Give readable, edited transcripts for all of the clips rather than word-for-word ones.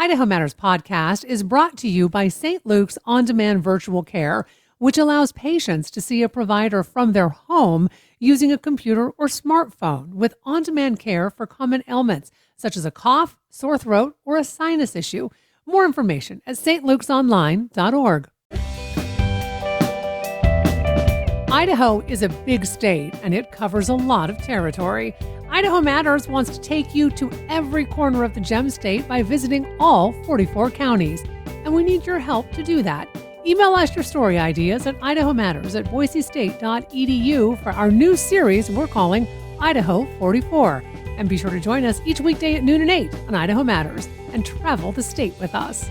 Idaho Matters podcast is brought to you by St. Luke's On-Demand Virtual Care, which allows patients to see a provider from their home using a computer or smartphone with on-demand care for common ailments, such as a cough, sore throat, or a sinus issue. More information at stlukesonline.org. Idaho is a big state, and it covers a lot of territory. Idaho Matters wants to take you to every corner of the Gem State by visiting all 44 counties, and we need your help to do that. Email us your story ideas at idahomatters@boisestate.edu for our new series we're calling Idaho 44. And be sure to join us each weekday at noon and 8 on Idaho Matters and travel the state with us.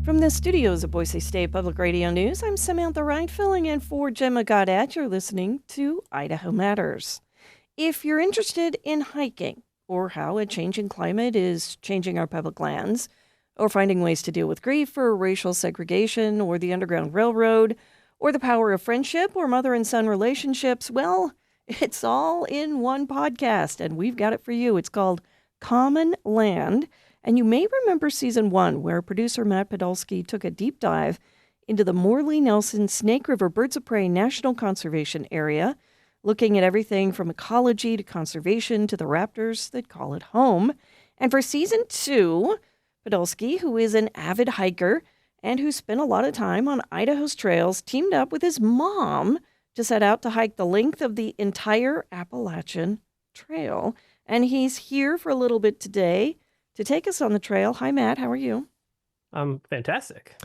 From the studios of Boise State Public Radio News, I'm Samantha Wright, filling in for Gemma Goddard. You're listening to Idaho Matters. If you're interested in hiking, or how a changing climate is changing our public lands, or finding ways to deal with grief or racial segregation or the Underground Railroad, or the power of friendship or mother and son relationships, well, it's all in one podcast, and we've got it for you. It's called Common Land. And you may remember season 1, where producer Matt Podolsky took a deep dive into the Morley-Nelson Snake River Birds of Prey National Conservation Area, looking at everything from ecology to conservation to the raptors that call it home. And for season 2, Podolsky, who is an avid hiker and who spent a lot of time on Idaho's trails, teamed up with his mom to set out to hike the length of the entire Appalachian Trail. And he's here for a little bit today to take us on the trail. Hi, Matt. How are you? I'm fantastic.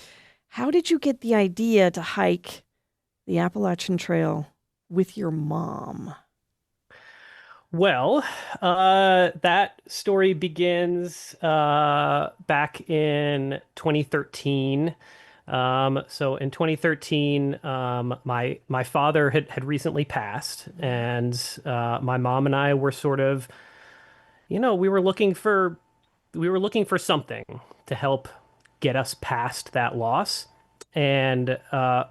How did you get the idea to hike the Appalachian Trail with your mom? Well, that story begins back in 2013. So in 2013, my father had recently passed, and my mom and I were sort of, we were looking for something to help get us past that loss. And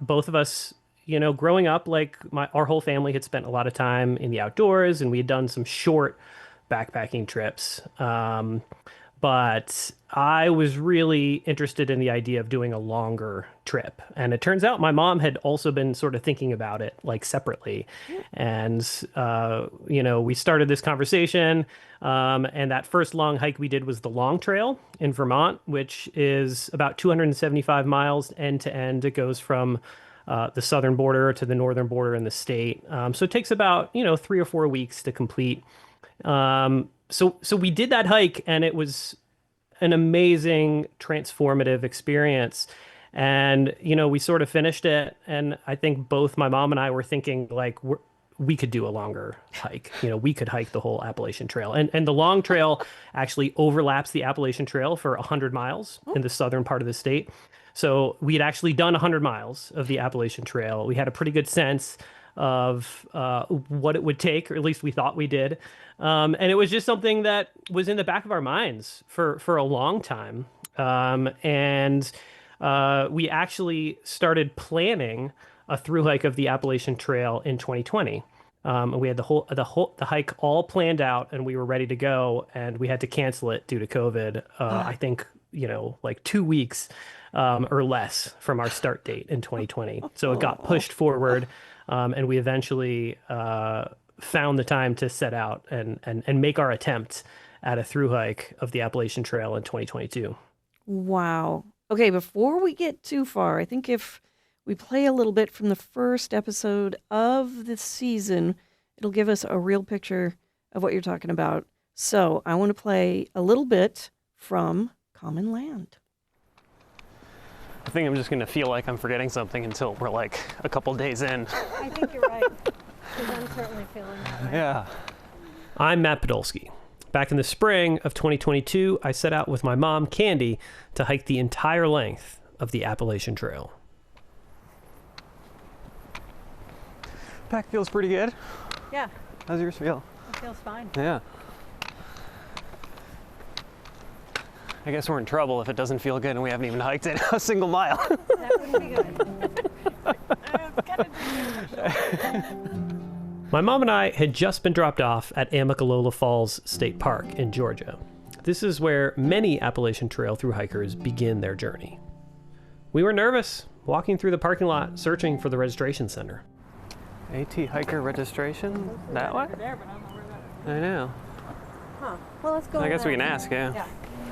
both of us, growing up, like our whole family had spent a lot of time in the outdoors, and we had done some short backpacking trips. But I was really interested in the idea of doing a longer trip. And it turns out my mom had also been sort of thinking about it, like, separately. And, we started this conversation. And that first long hike we did was the Long Trail in Vermont, which is about 275 miles end to end. It goes from the southern border to the northern border in the state. So it takes about, 3 or 4 weeks to complete. So we did that hike, and it was an amazing, transformative experience. And, we sort of finished it. And I think both my mom and I were thinking, like, we could do a longer hike. We could hike the whole Appalachian Trail. And the Long Trail actually overlaps the Appalachian Trail for 100 miles in the southern part of the state. So we had actually done 100 miles of the Appalachian Trail. We had a pretty good sense of what it would take, or at least we thought we did. And it was just something that was in the back of our minds for a long time. And we actually started planning a through hike of the Appalachian Trail in 2020. We had the hike all planned out, and we were ready to go, and we had to cancel it due to COVID. I think, like 2 weeks or less from our start date in 2020. So it got pushed forward. And we eventually found the time to set out and make our attempt at a through hike of the Appalachian Trail in 2022. Wow. Okay, before we get too far, I think if we play a little bit from the first episode of the season, it'll give us a real picture of what you're talking about. So I want to play a little bit from Common Land. I think I'm just going to feel like I'm forgetting something until we're like a couple days in. I think you're right, because I'm certainly feeling that way. Yeah. I'm Matt Podolsky. Back in the spring of 2022, I set out with my mom, Candy, to hike the entire length of the Appalachian Trail. Pack feels pretty good. Yeah. How's yours feel? It feels fine. Yeah. I guess we're in trouble if it doesn't feel good and we haven't even hiked it a single mile. That wouldn't be good. My mom and I had just been dropped off at Amicalola Falls State Park in Georgia. This is where many Appalachian Trail thru hikers begin their journey. We were nervous, walking through the parking lot, searching for the registration center. AT hiker registration? That way? I know. Huh. Well, let's go. I guess we can now. ask, yeah. Yeah.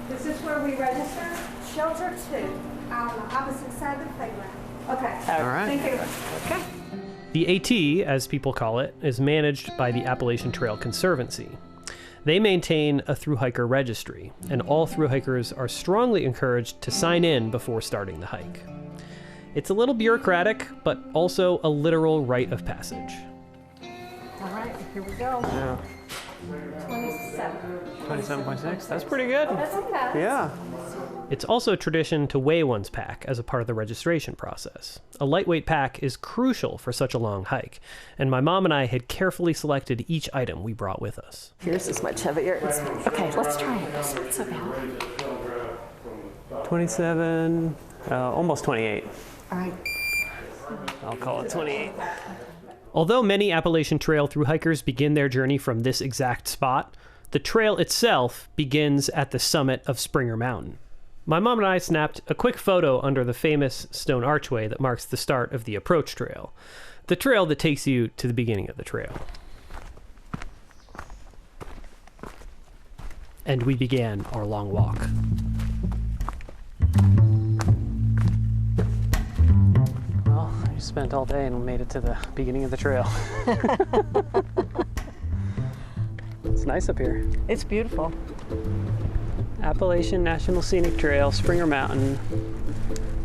This is where we register. Shelter 2 on the opposite side of the playground. Okay. All right. Thank you. Okay. The AT, as people call it, is managed by the Appalachian Trail Conservancy. They maintain a thru hiker registry, and all thru hikers are strongly encouraged to sign in before starting the hike. It's a little bureaucratic, but also a literal rite of passage. All right. Here we go. Yeah. 27. 27.6? That's pretty good. That's okay. Yeah. It's also a tradition to weigh one's pack as a part of the registration process. A lightweight pack is crucial for such a long hike, and my mom and I had carefully selected each item we brought with us. Yours is much heavier. Okay, let's try it. It's not so bad. 27, almost 28. All right. I'll call it 28. Although many Appalachian Trail thru hikers begin their journey from this exact spot, the trail itself begins at the summit of Springer Mountain. My mom and I snapped a quick photo under the famous stone archway that marks the start of the approach trail, the trail that takes you to the beginning of the trail. And we began our long walk. Well, we spent all day and made it to the beginning of the trail. It's nice up here. It's beautiful. Appalachian National Scenic Trail, Springer Mountain,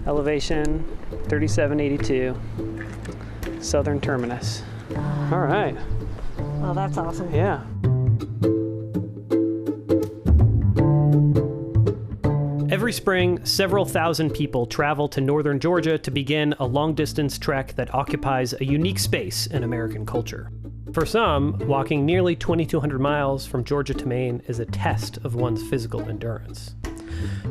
elevation 3782, southern terminus. All right. Well, that's awesome. Yeah. Every spring, several thousand people travel to northern Georgia to begin a long-distance trek that occupies a unique space in American culture. For some, walking nearly 2,200 miles from Georgia to Maine is a test of one's physical endurance.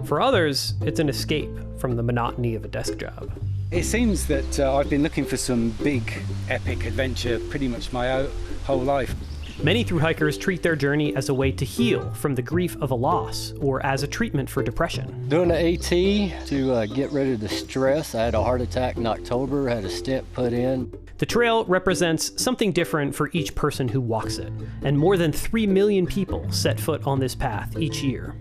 For others, it's an escape from the monotony of a desk job. It seems that I've been looking for some big, epic adventure pretty much my whole life. Many thru hikers treat their journey as a way to heal from the grief of a loss or as a treatment for depression. Doing the AT to get rid of the stress. I had a heart attack in October, had a stent put in. The trail represents something different for each person who walks it, and more than 3 million people set foot on this path each year.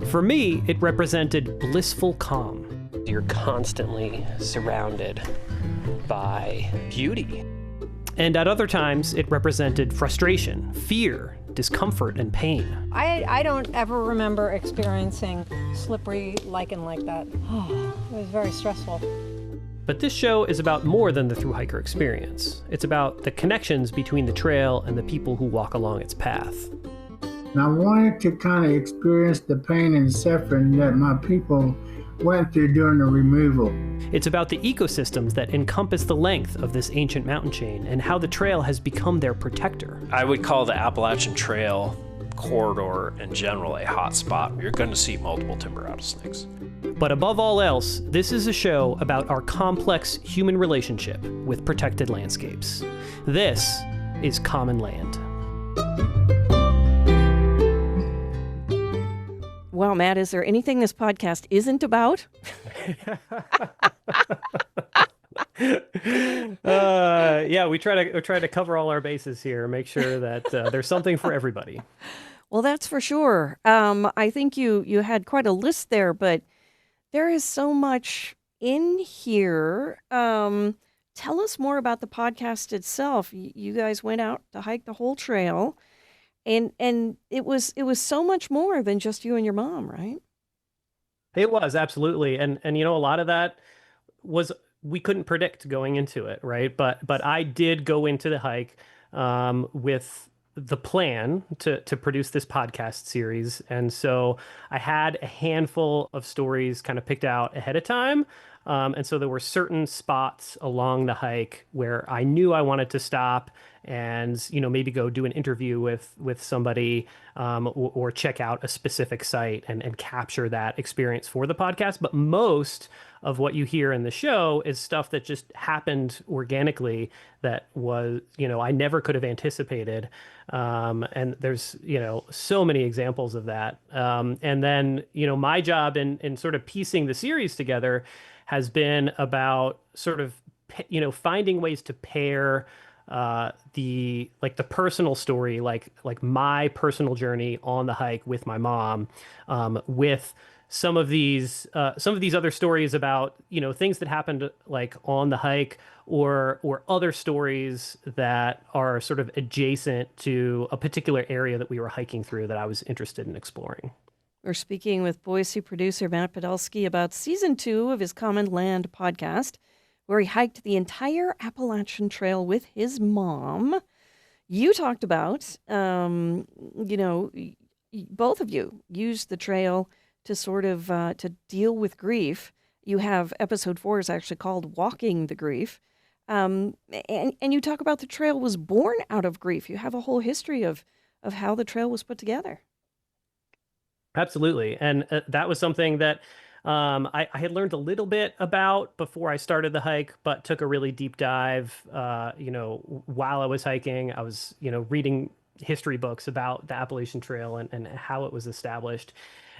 For me, it represented blissful calm. You're constantly surrounded by beauty. And at other times, it represented frustration, fear, discomfort, and pain. I don't ever remember experiencing slippery lichen like that. It was very stressful. But this show is about more than the thru hiker experience. It's about the connections between the trail and the people who walk along its path. And I wanted to kind of experience the pain and suffering that my people went through during the removal. It's about the ecosystems that encompass the length of this ancient mountain chain and how the trail has become their protector. I would call the Appalachian Trail corridor in general a hot spot where you're going to see multiple timber rattlesnakes. But above all else, this is a show about our complex human relationship with protected landscapes. This is Common Land. Wow, Matt, is there anything this podcast isn't about? Yeah, we try to cover all our bases here, make sure that there's something for everybody. Well, that's for sure. I think you had quite a list there, but there is so much in here. Tell us more about the podcast itself. You guys went out to hike the whole trail, and it was so much more than just you and your mom, right? It was, absolutely. And a lot of that was we couldn't predict going into it, right? But I did go into the hike with the plan to produce this podcast series. And so I had a handful of stories kind of picked out ahead of time. And so there were certain spots along the hike where I knew I wanted to stop and, maybe go do an interview with somebody, or check out a specific site and capture that experience for the podcast. But most of what you hear in the show is stuff that just happened organically that was, I never could have anticipated. And there's, so many examples of that. And then, my job in sort of piecing the series together has been about sort of, finding ways to pair the personal story, like my personal journey on the hike with my mom, with some of these other stories about, things that happened like on the hike or other stories that are sort of adjacent to a particular area that we were hiking through that I was interested in exploring. We're speaking with Boise producer Matt Podolsky about season 2 of his Common Land podcast, where he hiked the entire Appalachian Trail with his mom. You talked about, both of you used the trail to sort of to deal with grief. You have episode 4 is actually called Walking the Grief. And you talk about the trail was born out of grief. You have a whole history of how the trail was put together. Absolutely. And that was something that I had learned a little bit about before I started the hike, but took a really deep dive, while I was hiking. I was, reading history books about the Appalachian Trail and how it was established.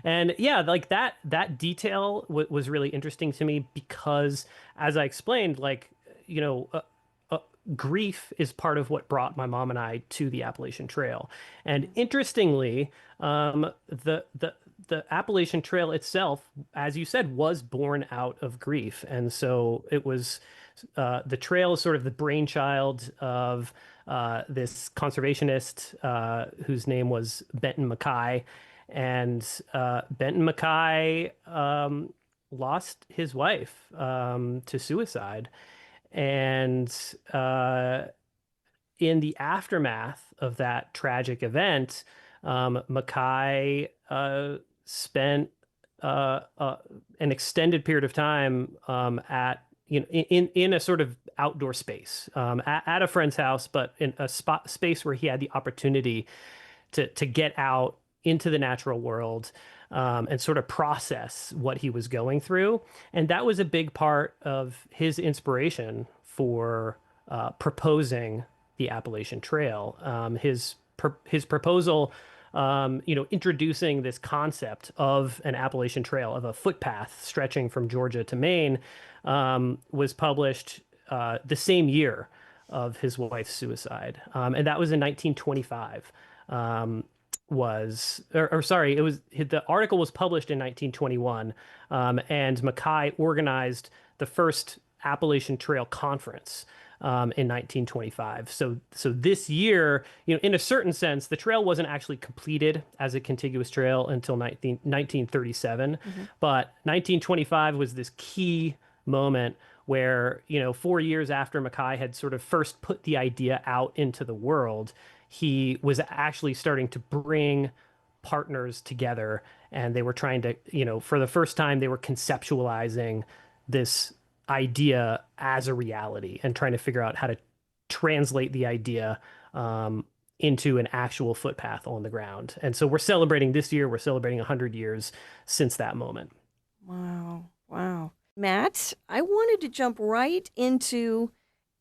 And yeah, like that detail was really interesting to me because, as I explained, grief is part of what brought my mom and I to the Appalachian Trail. And interestingly, the Appalachian Trail itself, as you said, was born out of grief. And so it was, the trail is sort of the brainchild of this conservationist whose name was Benton Mackay. And Benton Mackay lost his wife to suicide. And in the aftermath of that tragic event, Mackay spent an extended period of time at in a sort of outdoor space at a friend's house, but in a space where he had the opportunity to get out into the natural world and sort of process what he was going through. And that was a big part of his inspiration for proposing the Appalachian Trail. His proposal, introducing this concept of an Appalachian Trail, of a footpath stretching from Georgia to Maine, was published the same year of his wife's suicide. And that was in 1925. The article was published in 1921, and Mackay organized the first Appalachian Trail Conference in 1925. So this year, in a certain sense, the trail wasn't actually completed as a contiguous trail until 1937, but 1925 was this key moment where, 4 years after Mackay had sort of first put the idea out into the world, he was actually starting to bring partners together, and they were trying to, for the first time, they were conceptualizing this idea as a reality and trying to figure out how to translate the idea into an actual footpath on the ground. And so we're celebrating 100 years since that moment. Wow. Matt, I wanted to jump right into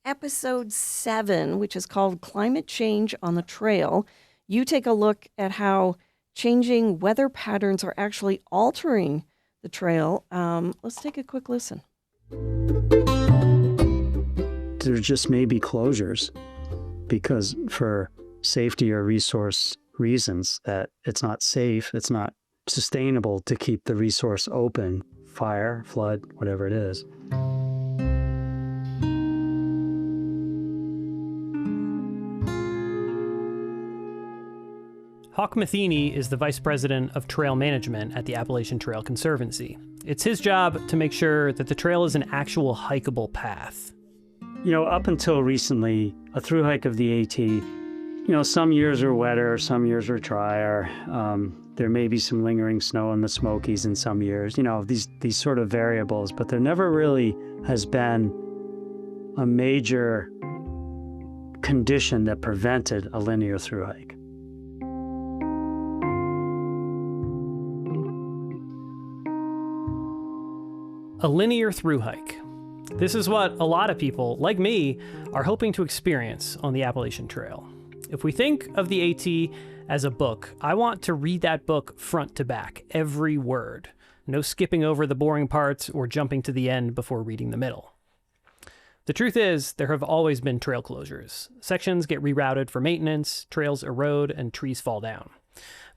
episode 7, which is called Climate Change on the Trail. You take a look at how changing weather patterns are actually altering the trail. Let's take a quick listen. There just may be closures because for safety or resource reasons that it's not safe, it's not sustainable to keep the resource open. Fire, flood, whatever it is. Hawk Matheny is the Vice President of Trail Management at the Appalachian Trail Conservancy. It's his job to make sure that the trail is an actual hikeable path. Up until recently, a through hike of the AT Some years are wetter, some years are drier. There may be some lingering snow in the Smokies in some years, these sort of variables, but there never really has been a major condition that prevented a linear through hike. A linear through hike. This is what a lot of people, like me, are hoping to experience on the Appalachian Trail. If we think of the AT as a book, I want to read that book front to back, every word. No skipping over the boring parts or jumping to the end before reading the middle. The truth is, there have always been trail closures. Sections get rerouted for maintenance, trails erode, and trees fall down.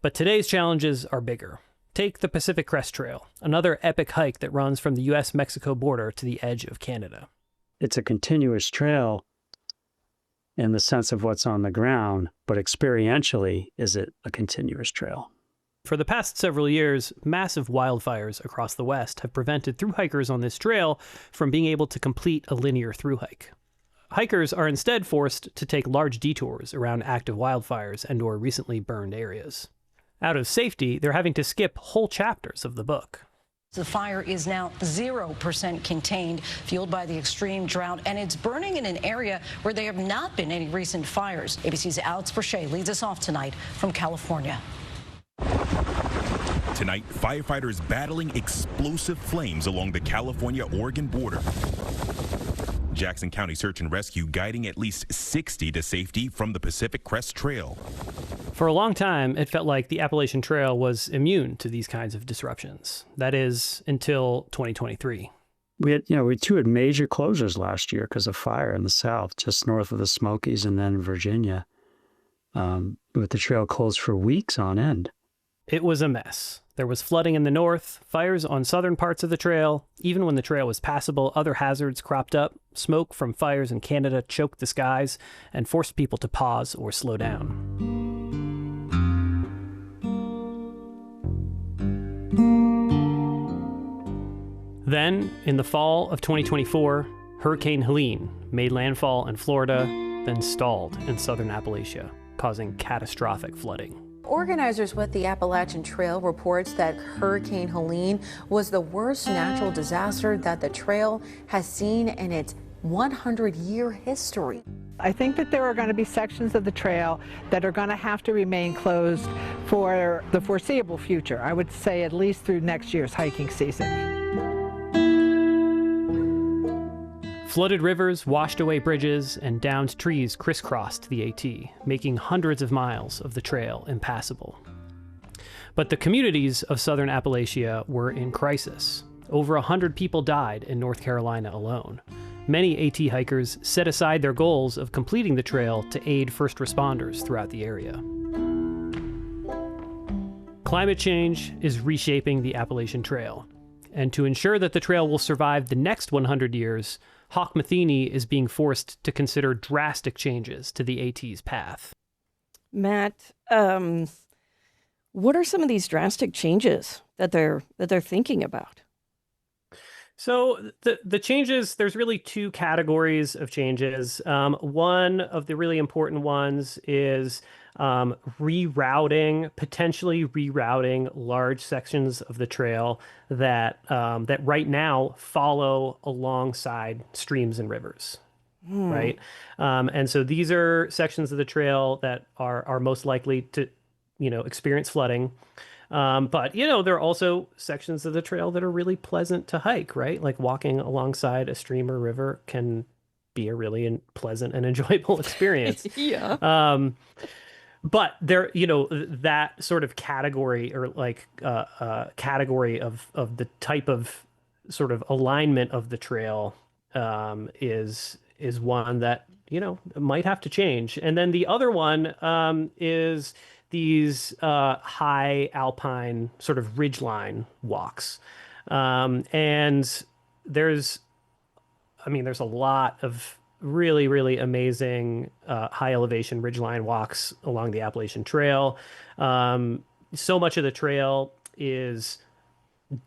But today's challenges are bigger. Take the Pacific Crest Trail, another epic hike that runs from the US-Mexico border to the edge of Canada. It's a continuous trail in the sense of what's on the ground, but experientially, is it a continuous trail? For the past several years, massive wildfires across the West have prevented thru-hikers on this trail from being able to complete a linear thru-hike. Hikers are instead forced to take large detours around active wildfires and/or recently burned areas. Out of safety, they're having to skip whole chapters of the book. The fire is now 0% contained, fueled by the extreme drought, and it's burning in an area where there have not been any recent fires. ABC's Alex Brachet leads us off tonight from California. Tonight, firefighters battling explosive flames along the California-Oregon border. Jackson County Search and Rescue guiding at least 60 to safety from the Pacific Crest Trail. For a long time, it felt like the Appalachian Trail was immune to these kinds of disruptions. That is, until 2023. We had major closures last year because of fire in the south, just north of the Smokies and then Virginia, with the trail closed for weeks on end. It was a mess. There was flooding in the north, fires on southern parts of the trail. Even when the trail was passable, other hazards cropped up. Smoke from fires in Canada choked the skies and forced people to pause or slow down. Then, in the fall of 2024, Hurricane Helene made landfall in Florida, then stalled in southern Appalachia, causing catastrophic flooding. Organizers with the Appalachian Trail reports that Hurricane Helene was the worst natural disaster that the trail has seen in its 100-year history. I think that there are going to be sections of the trail that are going to have to remain closed for the foreseeable future. I would say at least through next year's hiking season. Flooded rivers washed away bridges, and downed trees crisscrossed the AT, making hundreds of miles of the trail impassable. But the communities of southern Appalachia were in crisis. Over 100 people died in North Carolina alone. Many AT hikers set aside their goals of completing the trail to aid first responders throughout the area. Climate change is reshaping the Appalachian Trail. And to ensure that the trail will survive the next 100 years, Hawk Matheny is being forced to consider drastic changes to the AT's path. Matt, what are some of these drastic changes that they're thinking about? So the changes, there's really two categories of changes. One of the really important ones is potentially rerouting large sections of the trail that right now follow alongside streams and rivers, right? And so these are sections of the trail that are most likely to, experience flooding. But, there are also sections of the trail that are really pleasant to hike, right? Like walking alongside a stream or river can be a really pleasant and enjoyable experience. Yeah. But there, that sort of category or category of the type of sort of alignment of the trail is one that, might have to change. And then the other one is these high alpine sort of ridgeline walks. And there's a lot of really, really amazing high elevation ridgeline walks along the Appalachian Trail. So much of the trail is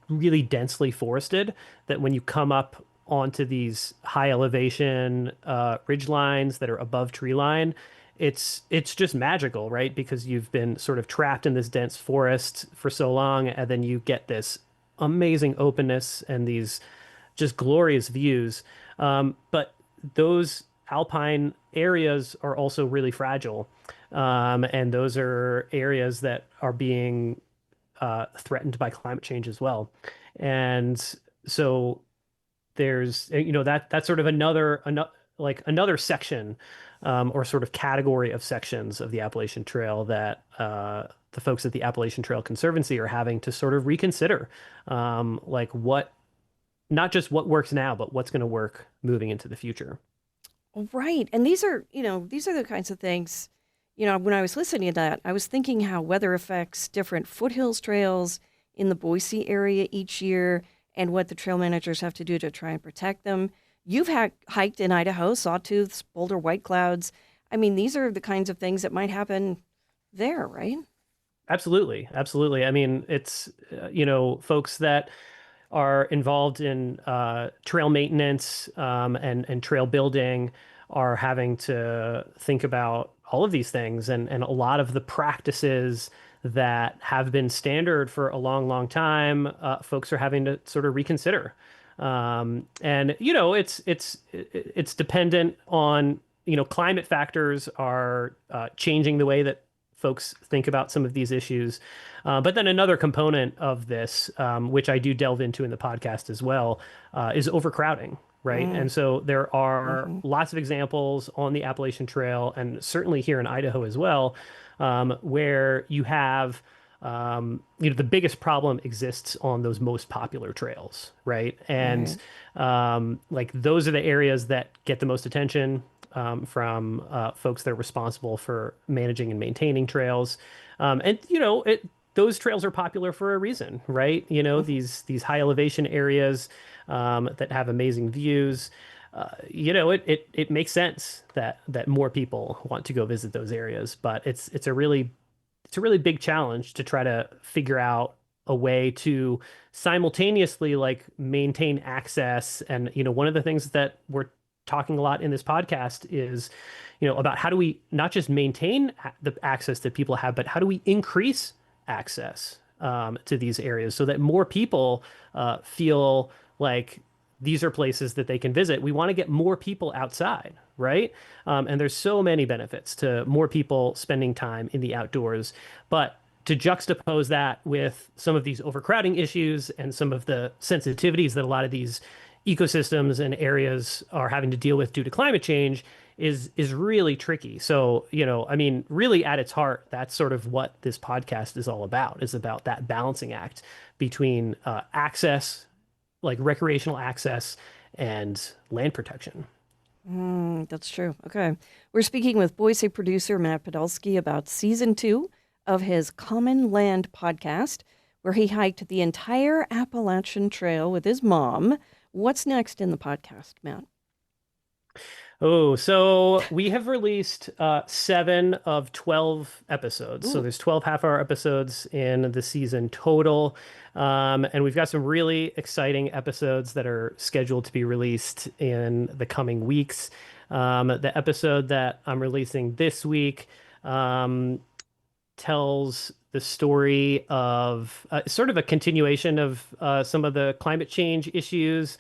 really densely forested that when you come up onto these high elevation ridge lines that are above tree line, it's just magical, right? Because you've been sort of trapped in this dense forest for so long, and then you get this amazing openness and these just glorious views. But those alpine areas are also really fragile. And those are areas that are being threatened by climate change as well. And so there's, that's sort of another section or sort of category of sections of the Appalachian Trail that the folks at the Appalachian Trail Conservancy are having to sort of reconsider, like what, not just what works now, but what's going to work moving into the future. Right. And these are the kinds of things, when I was listening to that, I was thinking how weather affects different foothills trails in the Boise area each year and what the trail managers have to do to try and protect them. You've hiked in Idaho, Sawtooths, Boulder White Clouds. I mean, these are the kinds of things that might happen there, right? Absolutely. Absolutely. I mean, it's, folks that are involved in trail maintenance and trail building are having to think about all of these things. And a lot of the practices that have been standard for a long, long time, folks are having to sort of reconsider. And, it's dependent on, climate factors are changing the way that folks think about some of these issues. But then another component of this, which I do delve into in the podcast as well, is overcrowding, right? And so there are lots of examples on the Appalachian Trail and certainly here in Idaho as well, where you have, the biggest problem exists on those most popular trails, right? And like those are the areas that get the most attention from folks that are responsible for managing and maintaining trails. And, those trails are popular for a reason, right? These high elevation areas that have amazing views. It makes sense that more people want to go visit those areas, but it's a really big challenge to try to figure out a way to simultaneously like maintain access. And, one of the things that we're talking a lot in this podcast is, about how do we not just maintain the access that people have, but how do we increase access to these areas so that more people feel like these are places that they can visit. We want to get more people outside, right? And there's so many benefits to more people spending time in the outdoors. But to juxtapose that with some of these overcrowding issues and some of the sensitivities that a lot of these ecosystems and areas are having to deal with due to climate change is really tricky. So, really at its heart, that's sort of what this podcast is all about, is about that balancing act between access, like recreational access, and land protection. That's true. Okay. We're speaking with Boise producer Matt Podolsky about season 2 of his Common Land podcast, where he hiked the entire Appalachian Trail with his mom. What's next in the podcast, Matt? Oh, so we have released 7 of 12 episodes. Ooh. So there's 12 half-hour episodes in the season total. And we've got some really exciting episodes that are scheduled to be released in the coming weeks. The episode that I'm releasing this week tells the story of sort of a continuation of some of the climate change issues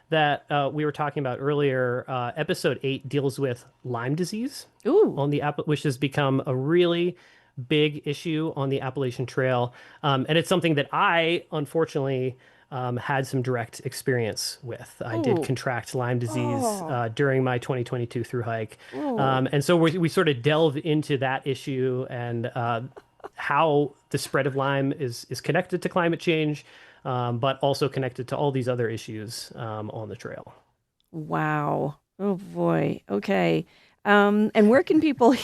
that we were talking about earlier. Episode 8 deals with Lyme disease, which has become a really big issue on the Appalachian Trail. And it's something that I, unfortunately, had some direct experience with. I did contract Lyme disease during my 2022 through hike. And so we sort of delve into that issue and how the spread of Lyme is connected to climate change, but also connected to all these other issues on the trail. Wow. Oh, boy. Okay. And where can people,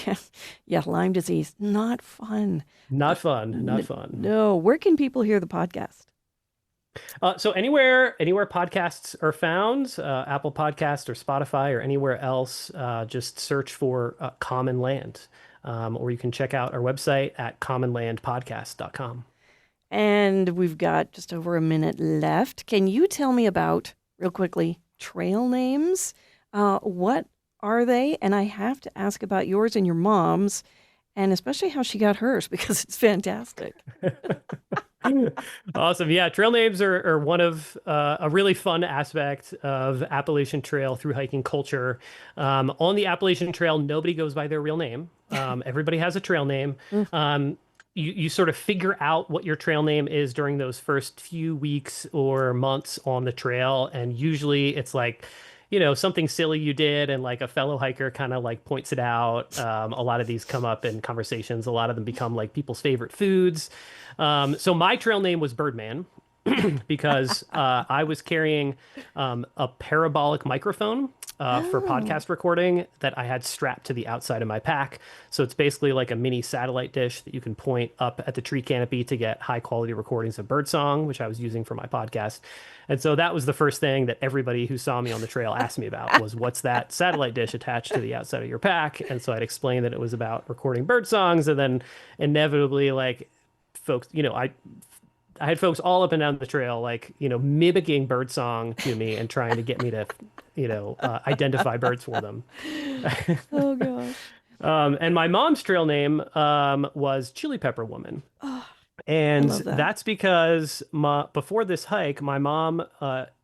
Lyme disease, not fun. Not fun. No. Where can people hear the podcast? So anywhere podcasts are found, Apple Podcast or Spotify or anywhere else, just search for Common Land. Or you can check out our website at commonlandpodcast.com. And we've got just over a minute left. Can you tell me about, real quickly, trail names? What are they? And I have to ask about yours and your mom's, and especially how she got hers, because it's fantastic. Awesome. Yeah, trail names are one of a really fun aspect of Appalachian Trail through hiking culture. On the Appalachian Trail, nobody goes by their real name. Everybody has a trail name. You sort of figure out what your trail name is during those first few weeks or months on the trail. And usually it's like, something silly you did and like a fellow hiker kind of like points it out. A lot of these come up in conversations. A lot of them become like people's favorite foods. So my trail name was Birdman because I was carrying a parabolic microphone for podcast recording that I had strapped to the outside of my pack. So it's basically like a mini satellite dish that you can point up at the tree canopy to get high quality recordings of birdsong, which I was using for my podcast. And so that was the first thing that everybody who saw me on the trail asked me about was, what's that satellite dish attached to the outside of your pack? And so I'd explain that it was about recording bird songs. And then inevitably, like, folks, I had folks all up and down the trail, like, mimicking birdsong to me and trying to get me to, identify birds for them. Oh, gosh. And my mom's trail name was Chili Pepper Woman. And that's because before this hike, my mom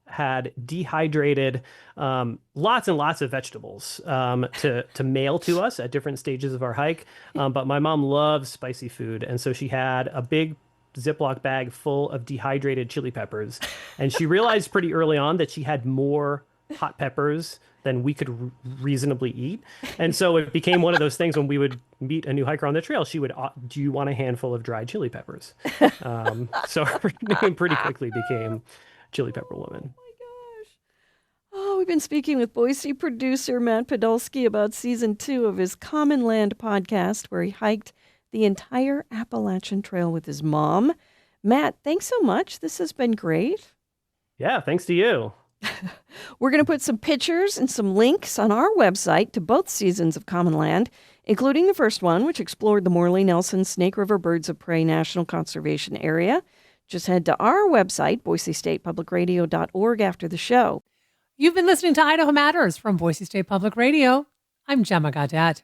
had dehydrated lots and lots of vegetables to mail to us at different stages of our hike. But my mom loves spicy food. And so she had a big Ziploc bag full of dehydrated chili peppers. And she realized pretty early on that she had more hot peppers than we could reasonably eat. And so it became one of those things when we would meet a new hiker on the trail, she would, do you want a handful of dried chili peppers? So her name pretty quickly became Chili Pepper Woman. Oh, we've been speaking with Boise producer Matt Podolsky about season 2 of his Common Land podcast, where he hiked the entire Appalachian Trail with his mom. Matt, thanks so much. This has been great. Yeah, thanks to you. We're going to put some pictures and some links on our website to both seasons of Common Land, including the first one, which explored the Morley-Nelson Snake River Birds of Prey National Conservation Area. Just head to our website, boisestatepublicradio.org, after the show. You've been listening to Idaho Matters from Boise State Public Radio. I'm Gemma Gaudette.